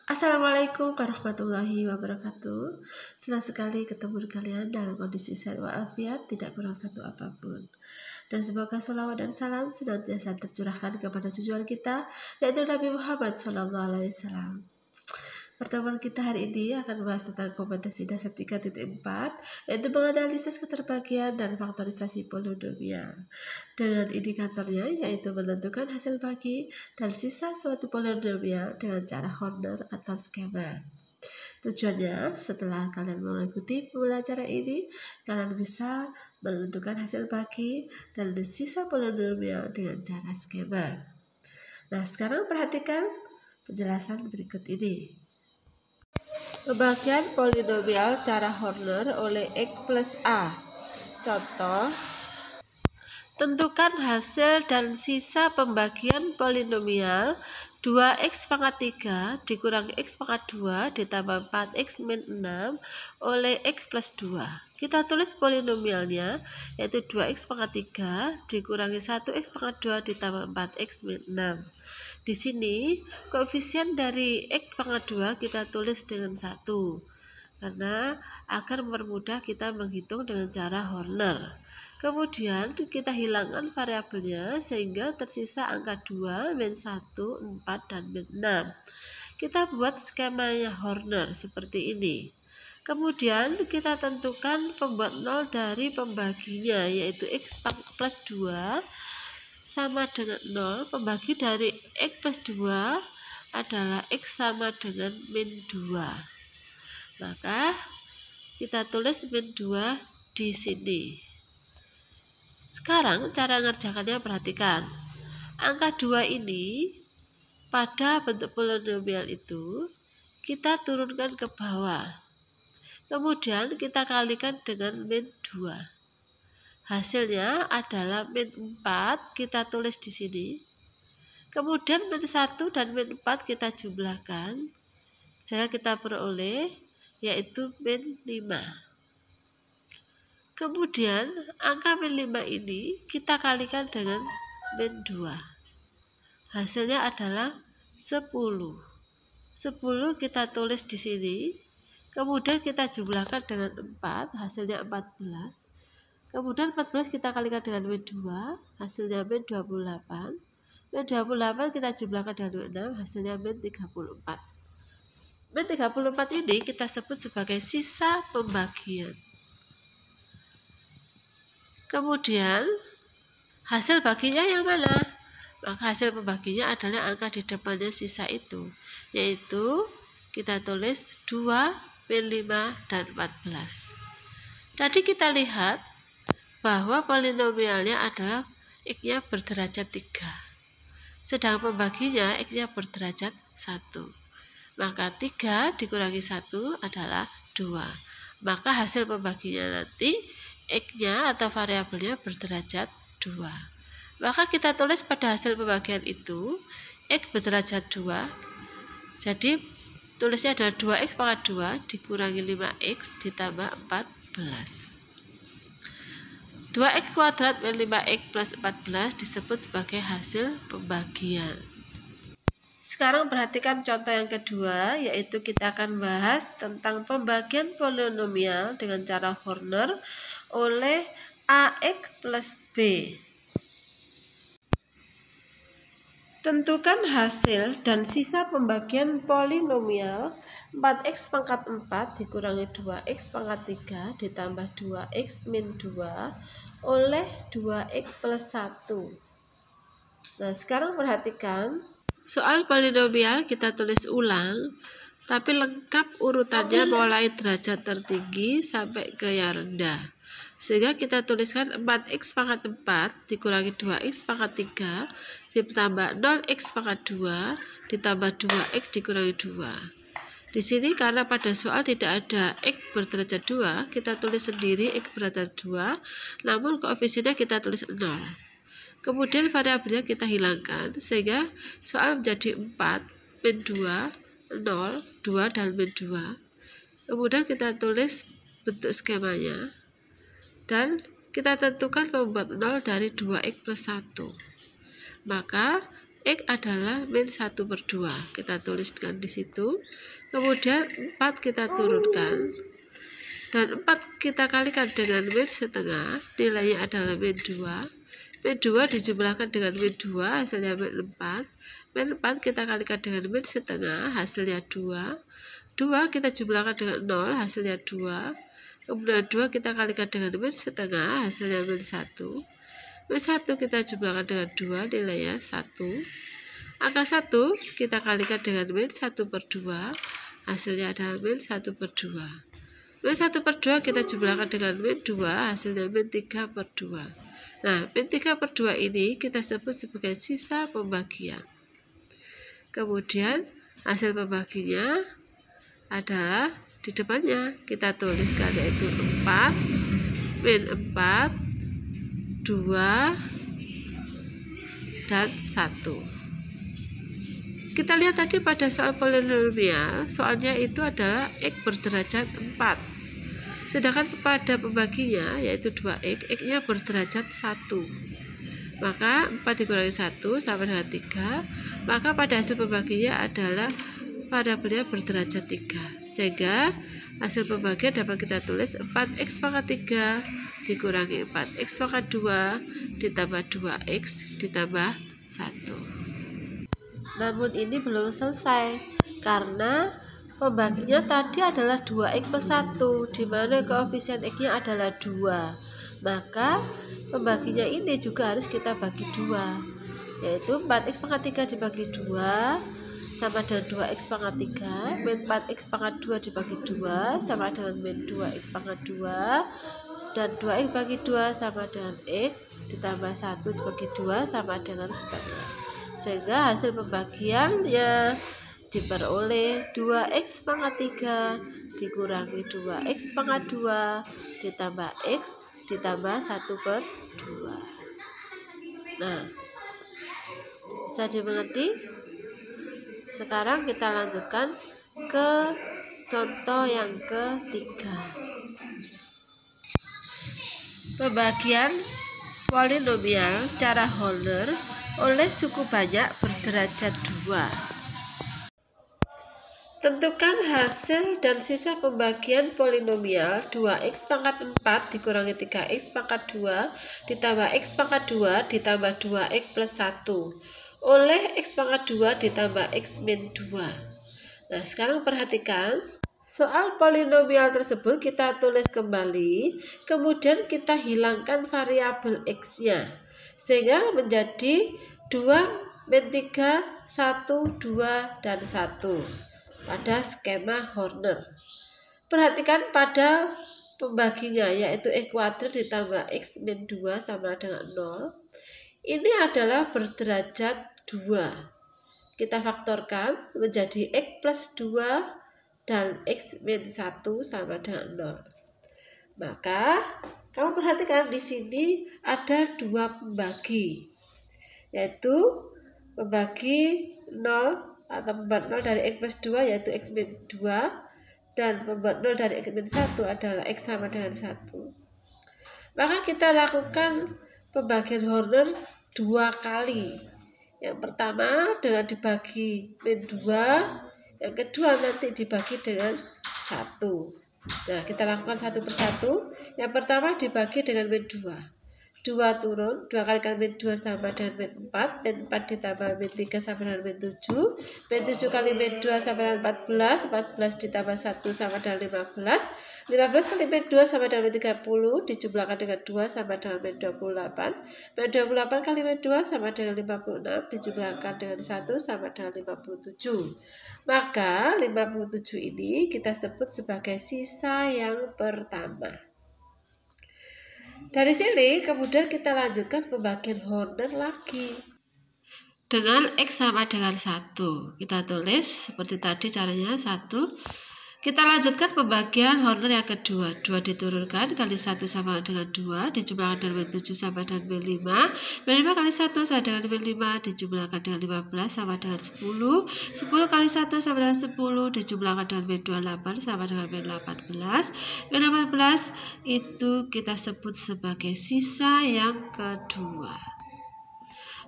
Assalamualaikum warahmatullahi wabarakatuh. Senang sekali ketemu dengan kalian dalam kondisi sehat walafiat, tidak kurang satu apapun. Dan semoga sholawat dan salam senantiasa tercurahkan kepada tujuan kita, yaitu Nabi Muhammad SAW. Pertemuan kita hari ini akan membahas tentang kompetensi dasar 3.4, yaitu menganalisis keterbagian dan faktorisasi polinomial dengan indikatornya, yaitu menentukan hasil bagi dan sisa suatu polinomial dengan cara Horner atau skema. Tujuannya, setelah kalian mengikuti pembelajaran ini, kalian bisa menentukan hasil bagi dan sisa polinomial dengan cara skema. Nah, sekarang perhatikan penjelasan berikut ini. Pembagian polinomial cara Horner oleh X plus A. Contoh, tentukan hasil dan sisa pembagian polinomial 2x pangkat 3 dikurangi x pangkat 2 ditambah 4x min 6 oleh x plus 2. Kita tulis polinomialnya, yaitu 2x pangkat 3 dikurangi 1x pangkat 2 ditambah 4x min 6. Di sini koefisien dari x pangkat 2 kita tulis dengan 1 karena agar mempermudah kita menghitung dengan cara Horner. Kemudian kita hilangkan variabelnya sehingga tersisa angka 2, min 1, 4, dan min 6. Kita buat skemanya Horner seperti ini. Kemudian kita tentukan pembuat 0 dari pembaginya, yaitu x plus 2 sama dengan 0, pembagi dari x plus 2 adalah x sama dengan min 2. Maka kita tulis min 2 di sini. Sekarang cara mengerjakannya perhatikan. Angka 2 ini pada bentuk polinomial itu kita turunkan ke bawah. Kemudian kita kalikan dengan min 2. Hasilnya adalah min 4, kita tulis di sini. Kemudian min 1 dan min 4 kita jumlahkan, sehingga kita peroleh yaitu min 5. Kemudian angka min 5 ini kita kalikan dengan min 2. Hasilnya adalah 10. 10 kita tulis di sini. Kemudian kita jumlahkan dengan 4, hasilnya 14. Kemudian 14 kita kalikan dengan min 2, hasilnya min 28. Min 28 kita jumlahkan dengan 6, hasilnya min 34. Min 34 ini kita sebut sebagai sisa pembagian. Kemudian hasil baginya yang mana? Maka hasil pembaginya adalah angka di depannya sisa itu, yaitu kita tulis 2, min 5, dan 14. Tadi kita lihat bahwa polinomialnya adalah x-nya berderajat 3, sedang pembaginya x-nya berderajat 1. Maka 3 dikurangi 1 adalah 2. Maka hasil pembaginya nanti x-nya atau variabelnya berderajat 2. Maka kita tulis pada hasil pembagian itu x berderajat 2. Jadi tulisnya adalah 2x pangkat 2 dikurangi 5x ditambah 14. 2x kuadrat min 5x plus 14 disebut sebagai hasil pembagian. Sekarang perhatikan contoh yang kedua, yaitu kita akan bahas tentang pembagian polinomial dengan cara Horner oleh AX plus B. Tentukan hasil dan sisa pembagian polinomial 4x pangkat 4 dikurangi 2x pangkat 3 ditambah 2x min 2 oleh 2x plus 1. Nah, sekarang perhatikan. Soal polinomial kita tulis ulang, tapi lengkap urutannya mulai derajat tertinggi sampai ke yang rendah. Sehingga kita tuliskan 4x pangkat 4 dikurangi 2x pangkat 3 ditambah 0x pangkat 2 ditambah 2x dikurangi 2. Di sini karena pada soal tidak ada x berderajat 2, kita tulis sendiri x berderajat 2, namun koefisiennya kita tulis 0. Kemudian variabelnya kita hilangkan sehingga soal menjadi 4, min 2, 0, 2 dan min 2. Kemudian kita tulis bentuk skemanya dan kita tentukan pembuat 0 dari 2x plus 1. Maka X adalah min 1/2. Kita tuliskan di situ. Kemudian 4 kita turunkan. Dan 4 kita kalikan dengan min setengah. Nilainya adalah min 2. Min 2 dijumlahkan dengan min 2, hasilnya min 4. Min 4 kita kalikan dengan min setengah, hasilnya 2. 2 kita jumlahkan dengan 0, hasilnya 2. Kemudian 2 kita kalikan dengan min setengah, hasilnya min 1. Min 1 kita jumlahkan dengan 2, nilainya 1. Angka 1 kita kalikan dengan min 1/2, hasilnya adalah min 1/2. Min 1/2 kita jumlahkan dengan min 2, hasilnya min 3/2. Nah, min 3/2 ini kita sebut sebagai sisa pembagian. Kemudian hasil pembaginya adalah di depannya kita tuliskan, yaitu 4, min 4, 2, dan 1. Kita lihat tadi pada soal polinomial, soalnya itu adalah X berderajat 4. Sedangkan pada pembaginya, yaitu 2X, X-nya berderajat 1. Maka 4 dikurangi 1 sama dengan 3. Maka pada hasil pembaginya adalah variabelnya berderajat 3. Sehingga hasil pembagian dapat kita tulis 4X pangkat 3 dikurangi 4X pangkat 2 ditambah 2X ditambah 1. Namun ini belum selesai, karena pembaginya tadi adalah 2X plus 1, di mana koefisien X-nya adalah 2. Maka pembaginya ini juga harus kita bagi 2, yaitu 4X pangkat 3 dibagi 2 sama dengan 2X pangkat 3, min 4X pangkat 2 dibagi 2 sama dengan min 2X pangkat 2, dan 2X bagi 2 sama dengan X ditambah 1 dibagi 2 sama dengan setengah. Sehingga hasil pembagiannya diperoleh 2X pangkat 3 dikurangi 2X pangkat 2 ditambah X ditambah 1/2. Nah, bisa dimengerti? Sekarang kita lanjutkan ke contoh yang ketiga. Pembagian polinomial cara Horner oleh suku banyak berderajat 2. Tentukan hasil dan sisa pembagian polinomial 2X pangkat 4 dikurangi 3X pangkat 2 ditambah X pangkat 2 ditambah 2X plus 1 oleh X pangkat 2 ditambah X min 2. Nah, sekarang perhatikan soal polinomial tersebut kita tulis kembali, kemudian kita hilangkan variabel X-nya sehingga menjadi 2, min 3, 1, 2, dan 1 pada skema Horner. Perhatikan pada pembaginya, yaitu X kuadrat ditambah X min 2 sama dengan 0. Ini adalah berderajat 2. Kita faktorkan menjadi X plus 2 dan X min 1 sama dengan 0. Maka kamu perhatikan di sini ada 2 pembagi, yaitu pembagi 0 atau pembuat 0 dari X plus 2 yaitu X min 2, dan pembuat 0 dari X min 1 adalah X sama dengan 1. Maka kita lakukan pembagian Horner 2 kali. Yang pertama dengan dibagi min 2, yang kedua nanti dibagi dengan 1. Nah, kita lakukan satu persatu. Yang pertama dibagi dengan min 2. 2 turun, 2 kalikan min 2 sama dengan min 4, min 4 ditambah min 3 sama dengan min 7, min 7 kali min 2 sama dengan 14, 14 ditambah 1 sama dengan 15, 15 kali min 2 sama dengan min 30, dijumlahkan dengan 2 sama dengan min 28, min 28 kali min 2 sama dengan 56, dijumlahkan dengan 1 sama dengan 57. Maka 57 ini kita sebut sebagai sisa yang pertama. Dari sini kemudian kita lanjutkan pembagian Horner lagi dengan X sama dengan 1. Kita tulis seperti tadi caranya 1. Kita lanjutkan pembagian Horner yang kedua. 2 diturunkan kali 1 sama dengan 2 dijumlahkan dengan min 7 sama dengan min 5. Min 5 kali 1 sama dengan min 5 dijumlahkan dengan 15 sama dengan 10. 10 kali 1 sama dengan 10 dijumlahkan dengan min 28 sama dengan min 18. Min 18 itu kita sebut sebagai sisa yang kedua.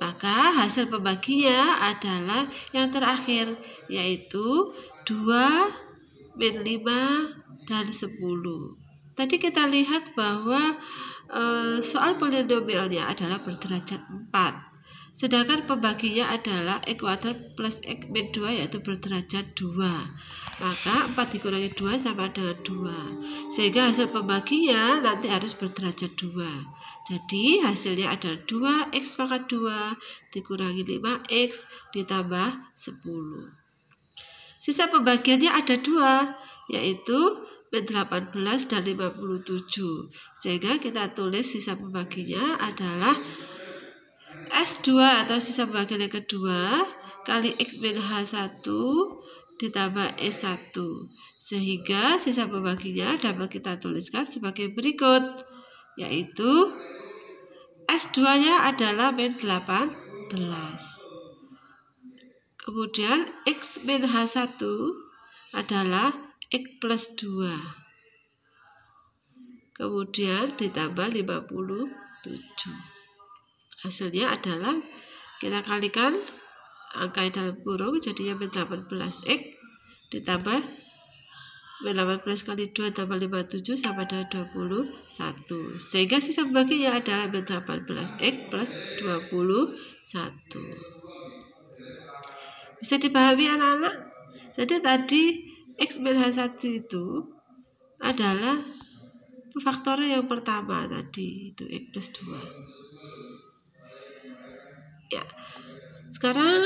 Maka hasil pembaginya adalah yang terakhir, yaitu 2, min 5, dan 10. Tadi kita lihat bahwa soal polinomialnya adalah berderajat 4. Sedangkan pembaginya adalah X kuadrat plus X min 2, yaitu berderajat 2. Maka 4 dikurangi 2 sama dengan 2. Sehingga hasil pembaginya nanti harus berderajat 2. Jadi hasilnya adalah 2x pangkat 2 dikurangi 5x ditambah 10. Sisa pembagiannya ada 2, yaitu min 18 dan 57. Sehingga kita tulis sisa pembaginya adalah S2 atau sisa pembagian yang kedua kali X min H1 ditambah S1. Sehingga sisa pembaginya dapat kita tuliskan sebagai berikut, yaitu S2-nya adalah min 18. Kemudian X min H1 adalah X plus 2. Kemudian ditambah 57. Hasilnya adalah kita kalikan angka dalam kurung, jadinya min 18x ditambah min 18 kali 2 tambah 57 sama dengan 21. Sehingga sisa pembaginya adalah min 18x plus 21. Bisa dipahami anak-anak? Jadi tadi X min H1 itu adalah faktor yang pertama tadi, itu X plus 2. Ya, sekarang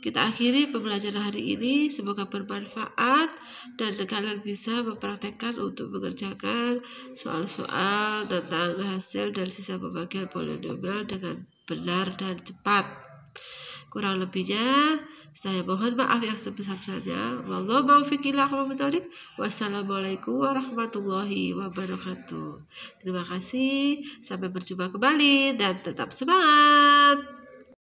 kita akhiri pembelajaran hari ini. Semoga bermanfaat dan kalian bisa mempraktekkan untuk mengerjakan soal-soal tentang hasil dan sisa pembagian polinomial dengan benar dan cepat. Kurang lebihnya saya mohon maaf yang sebesar-besarnya. Wallahu muwaffiq ila aqwamit thoriq. Wassalamualaikum warahmatullahi wabarakatuh. Terima kasih, sampai berjumpa kembali dan tetap semangat.